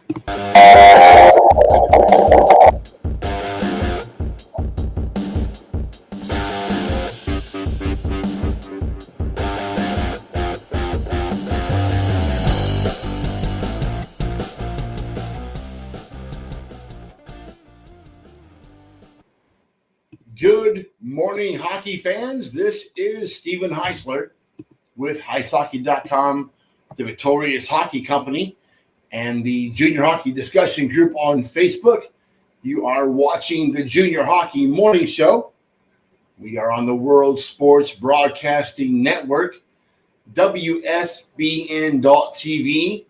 Good morning, hockey fans. This is Steven Heisler with HeisHockey.com, the Victorious Hockey Company, and the Junior Hockey Discussion Group on Facebook. You are watching the Junior Hockey Morning Show. We are on the World Sports Broadcasting Network, WSBN.TV.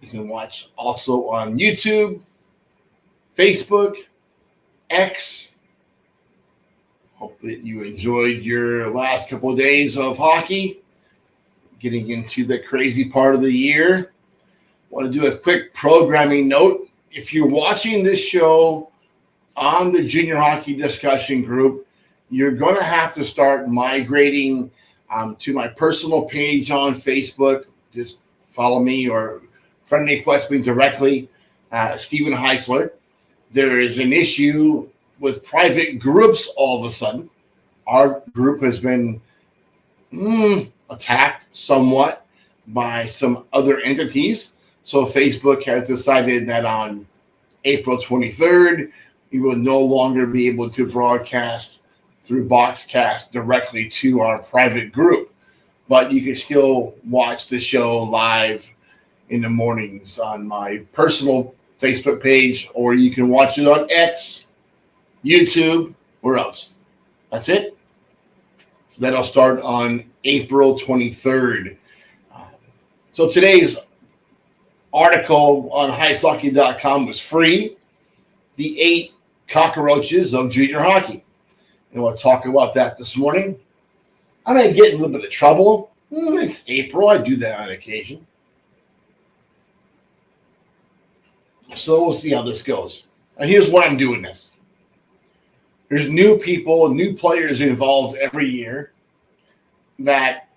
You can watch also on YouTube, Facebook, X. Hope that you enjoyed your last couple of days of hockey. Getting into the crazy part of the year. I want to do a quick programming note. If you're watching this show on the Junior Hockey Discussion Group, you're going to have to start migrating to my personal page on Facebook. Just follow me or friend request me directly, Steven Heisler. There is an issue with private groups all of a sudden. Our group has been attacked somewhat by some other entities. So Facebook has decided that on April 23rd, we will no longer be able to broadcast through Boxcast directly to our private group. But you can still watch the show live in the mornings on my personal Facebook page, or you can watch it on X, YouTube, where else? That's it. So that'll start on April 23rd. So today's article on HeisHockey.com was free. The 8 cockroaches of junior hockey. And we'll talk about that this morning. I may get in a little bit of trouble. It's April. I do that on occasion. So we'll see how this goes. And here's why I'm doing this. There's new people, new players involved every year that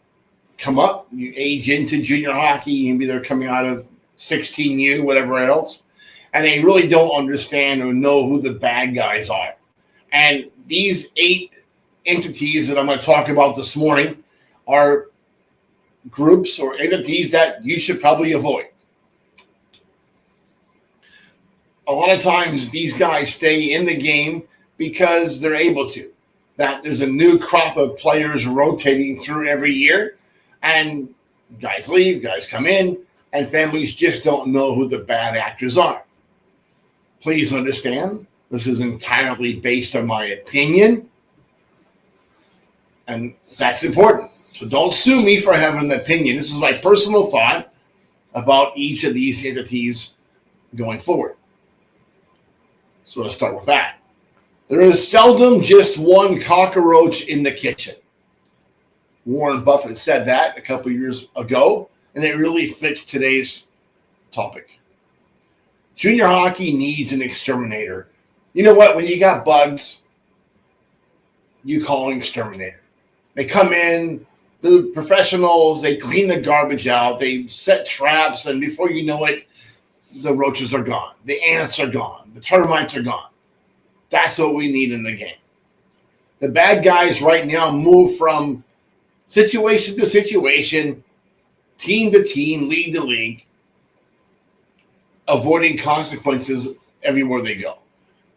come up, you age into junior hockey, maybe they're coming out of 16U, whatever else, and they really don't understand or know who the bad guys are. And these 8 entities that I'm going to talk about this morning are groups or entities that you should probably avoid. A lot of times these guys stay in the game because they're able to. That there's a new crop of players rotating through every year, and guys leave, guys come in, and families just don't know who the bad actors are. Please understand, this is entirely based on my opinion, and that's important. So don't sue me for having an opinion. This is my personal thought about each of these entities going forward. So let's start with that. There is seldom just one cockroach in the kitchen. Warren Buffett said that a couple years ago, and it really fits today's topic. Junior hockey needs an exterminator. You know what? When you got bugs, you call an exterminator. They come in, the professionals, they clean the garbage out, they set traps, and before you know it, the roaches are gone. The ants are gone. The termites are gone. That's what we need in the game. The bad guys right now move from situation to situation, team to team, league to league, avoiding consequences everywhere they go.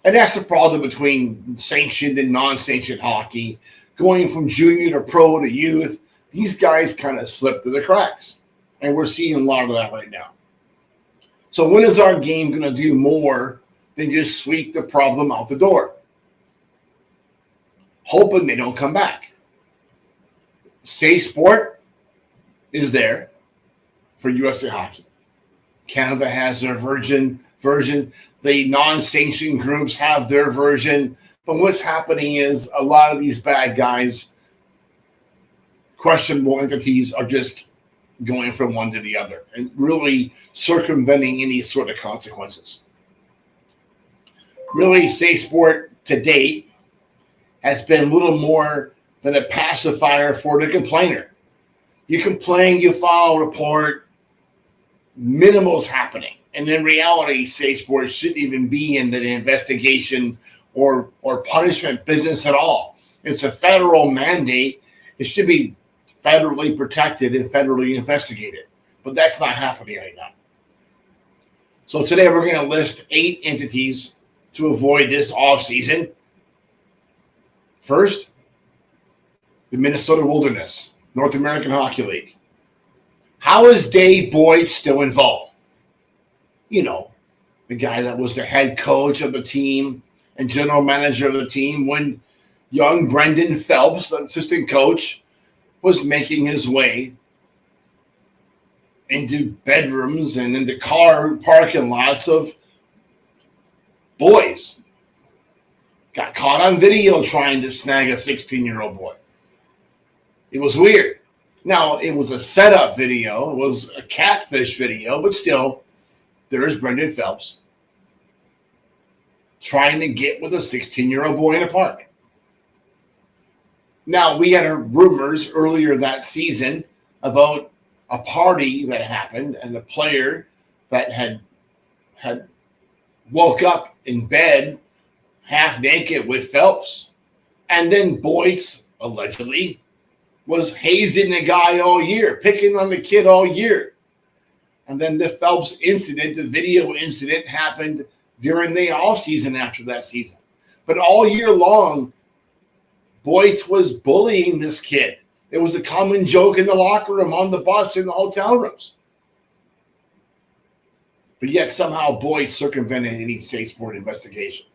And that's the problem between sanctioned and non-sanctioned hockey, going from junior to pro to youth. These guys kind of slip through the cracks, and we're seeing a lot of that right now. So when is our game going to do more than just sweep the problem out the door, hoping they don't come back? Safe Sport is there for USA Hockey. Canada has their version. The non-sanctioned groups have their version. But what's happening is a lot of these bad guys, questionable entities, are just going from one to the other and really circumventing any sort of consequences. Really, Safe Sport to date has been little more than a pacifier for the complainer. You complain, you file a report, minimal's happening. And in reality, State Sports shouldn't even be in the investigation or punishment business at all. It's a federal mandate. It should be federally protected and federally investigated. But that's not happening right now. So today we're going to list 8 entities to avoid this offseason. First, the Minnesota Wilderness, North American Hockey League. How is Dave Boyd still involved? You know, the guy that was the head coach of the team and general manager of the team when young Brendan Phelps, the assistant coach, was making his way into bedrooms and into car parking lots of boys. Got caught on video trying to snag a 16-year-old boy. It was weird. Now, it was a setup video. It was a catfish video, but still, there's Brendan Phelps trying to get with a 16-year-old boy in a park. Now, we had rumors earlier that season about a party that happened and a player that had woke up in bed half naked with Phelps. And then Boyce, allegedly, was hazing the guy all year, picking on the kid all year. And then the Phelps incident, the video incident, happened during the offseason after that season. But all year long, Boyce was bullying this kid. It was a common joke in the locker room, on the bus, in the hotel rooms. But yet somehow Boyd circumvented any State Sport investigation.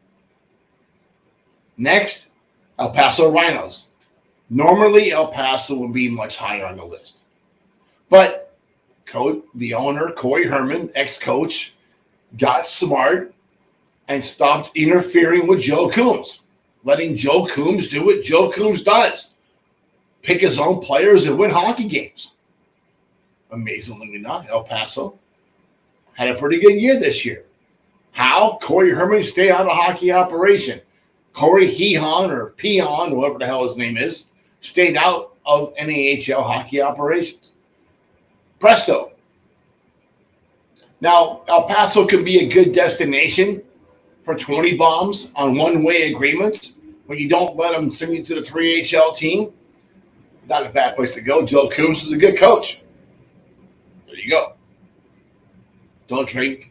Next, El Paso Rhinos. Normally, El Paso would be much higher on the list. But the owner, Corey Herman, ex-coach, got smart and stopped interfering with Joe Coombs, letting Joe Coombs do what Joe Coombs does. Pick his own players and win hockey games. Amazingly enough, El Paso had a pretty good year this year. How? Corey Herman stayed out of hockey operation. Corey Heon or Peon, whoever the hell his name is, stayed out of NAHL hockey operations. Presto. Now, El Paso can be a good destination for 20 bombs on one-way agreements when you don't let them send you to the 3HL team. Not a bad place to go. Joe Coombs is a good coach. There you go. Don't drink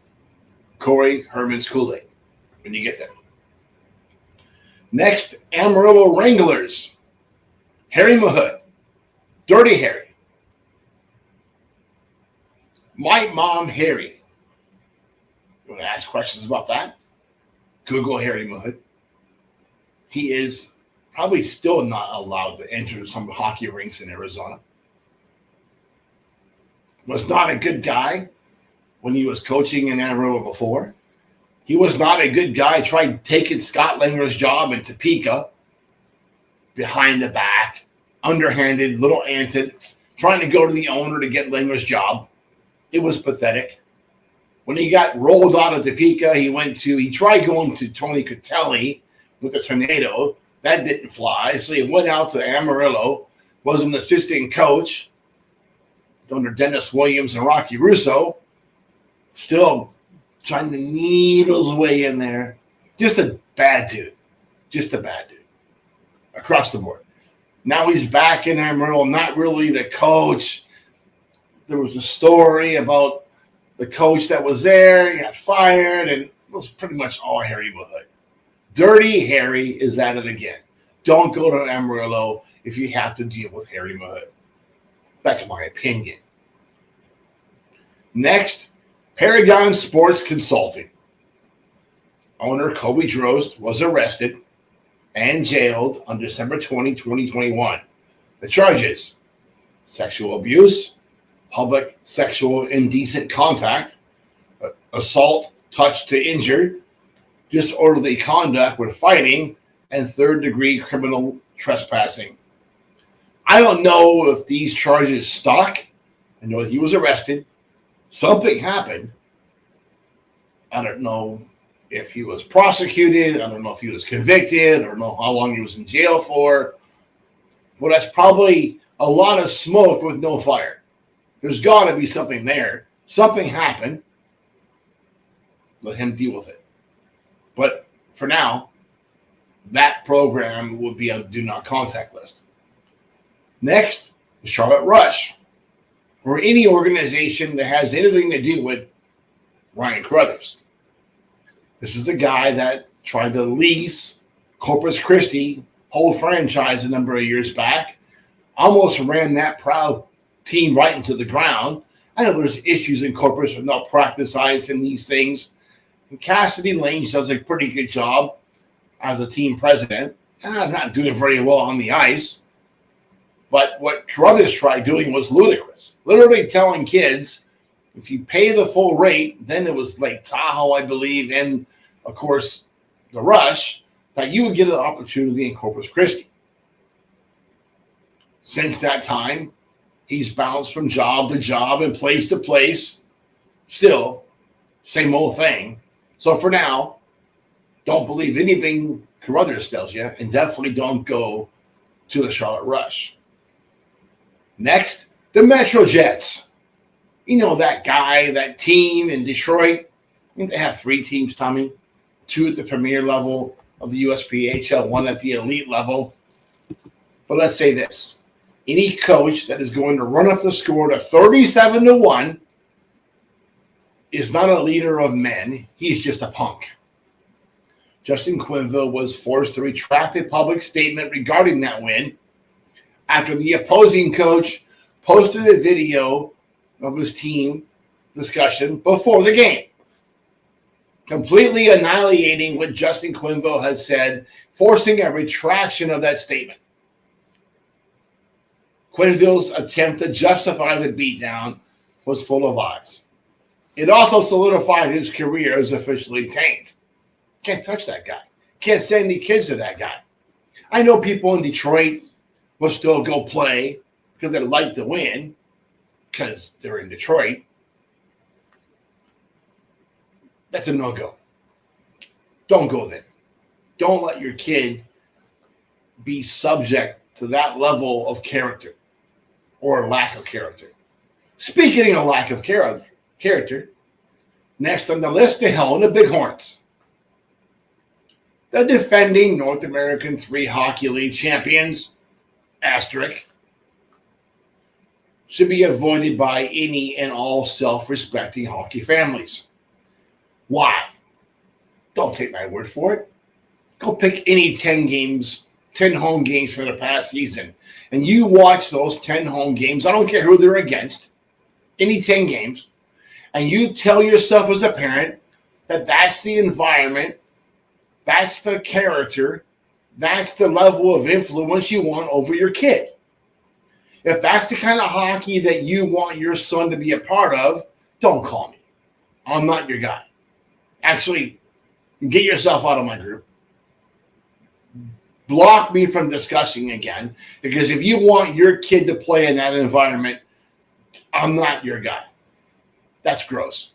Corey Herman's Kool-Aid when you get there. Next, Amarillo Wranglers. Harry Mahood. Dirty Harry. My mom, Harry. You want to ask questions about that? Google Harry Mahood. He is probably still not allowed to enter some hockey rinks in Arizona. Was not a good guy when he was coaching in Amarillo before. He was not a good guy. Tried taking Scott Langer's job in Topeka, behind the back, underhanded, little antics, trying to go to the owner to get Langer's job. It was pathetic. When he got rolled out of Topeka, he tried going to Tony Catelli with the Tornado. That didn't fly. So he went out to Amarillo, was an assistant coach under Dennis Williams and Rocky Russo, still trying to needle his way in there. Just a bad dude. Just a bad dude. Across the board. Now he's back in Amarillo, not really the coach. There was a story about the coach that was there. He got fired, and it was pretty much all Harry Mahood. Dirty Harry is at it again. Don't go to Amarillo if you have to deal with Harry Mahood. That's my opinion. Next, Paragon Sports Consulting. Owner Kobe Drost was arrested and jailed on December 20, 2021. The charges: sexual abuse, public sexual indecent contact, assault, touch to injure, disorderly conduct with fighting, and third-degree criminal trespassing. I don't know if these charges stuck. I know he was arrested. Something happened. I don't know if he was prosecuted. I don't know if he was convicted. I don't know how long he was in jail for. But that's probably a lot of smoke with no fire. There's got to be something there. Something happened. Let him deal with it. But for now, that program will be on do not contact list. Next, the Charlotte Rush, or any organization that has anything to do with Ryan Carruthers. This is a guy that tried to lease Corpus Christi whole franchise a number of years back, almost ran that proud team right into the ground. I know there's issues in Corpus with malpractice ice and these things. And Cassidy Lane does a pretty good job as a team president. I'm not doing very well on the ice. But what Carruthers tried doing was ludicrous. Literally telling kids, if you pay the full rate, then it was Lake Tahoe, I believe, and, of course, the Rush, that you would get an opportunity in Corpus Christi. Since that time, he's bounced from job to job and place to place. Still, same old thing. So for now, don't believe anything Carruthers tells you, and definitely don't go to the Charlotte Rush. Next, the Metro Jets. You know that guy, that team in Detroit. I think they have 3 teams, Tommy. 2 at the premier level of the USPHL, 1 at the elite level. But let's say this. Any coach that is going to run up the score to 37-1 is not a leader of men. He's just a punk. Justin Quenneville was forced to retract a public statement regarding that win after the opposing coach posted a video of his team discussion before the game, completely annihilating what Justin Quenneville had said, forcing a retraction of that statement. Quenneville's attempt to justify the beatdown was full of lies. It also solidified his career as officially tanked. Can't touch that guy. Can't send any kids to that guy. I know people in Detroit will still go play because they like to win because they're in Detroit. That's a no-go. Don't go there. Don't let your kid be subject to that level of character or lack of character. Speaking of lack of character, next on the list, the Helena Bighorns. The defending North American 3 Hockey League champions, asterisk, should be avoided by any and all self-respecting hockey families. Why? Don't take my word for it. Go pick any 10 home games from the past season, and you watch those 10 home games. I don't care who they're against, any 10 games, and you tell yourself as a parent that that's the environment, that's the character, that's the level of influence you want over your kid. If that's the kind of hockey that you want your son to be a part of, don't call me. I'm not your guy. Actually, get yourself out of my group. Block me from discussing again, because if you want your kid to play in that environment, I'm not your guy. That's gross.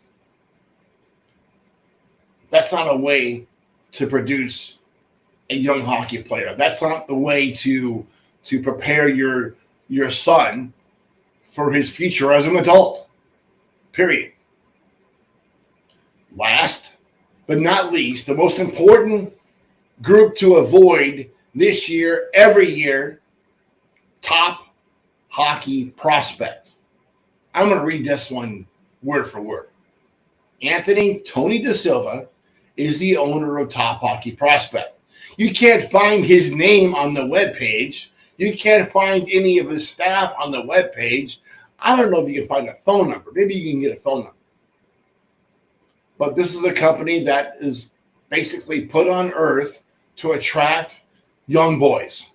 That's not a way to produce a young hockey player. That's not the way to prepare your son for his future as an adult. Period. Last but not least, the most important group to avoid this year, every year, top hockey prospects. I'm going to read this one word for word. Anthony Tony Da Silva is the owner of Top Hockey Prospect. You can't find his name on the webpage. You can't find any of his staff on the webpage. I don't know if you can find a phone number. Maybe you can get a phone number. But this is a company that is basically put on earth to attract young boys.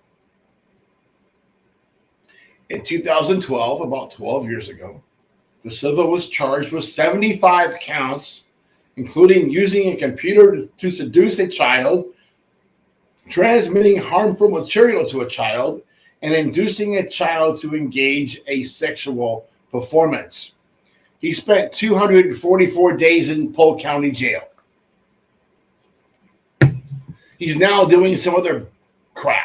In 2012, about 12 years ago, Da Silva was charged with 75 counts, including using a computer to seduce a child, transmitting harmful material to a child, and inducing a child to engage a sexual performance. He spent 244 days in Polk County Jail. He's now doing some other crap.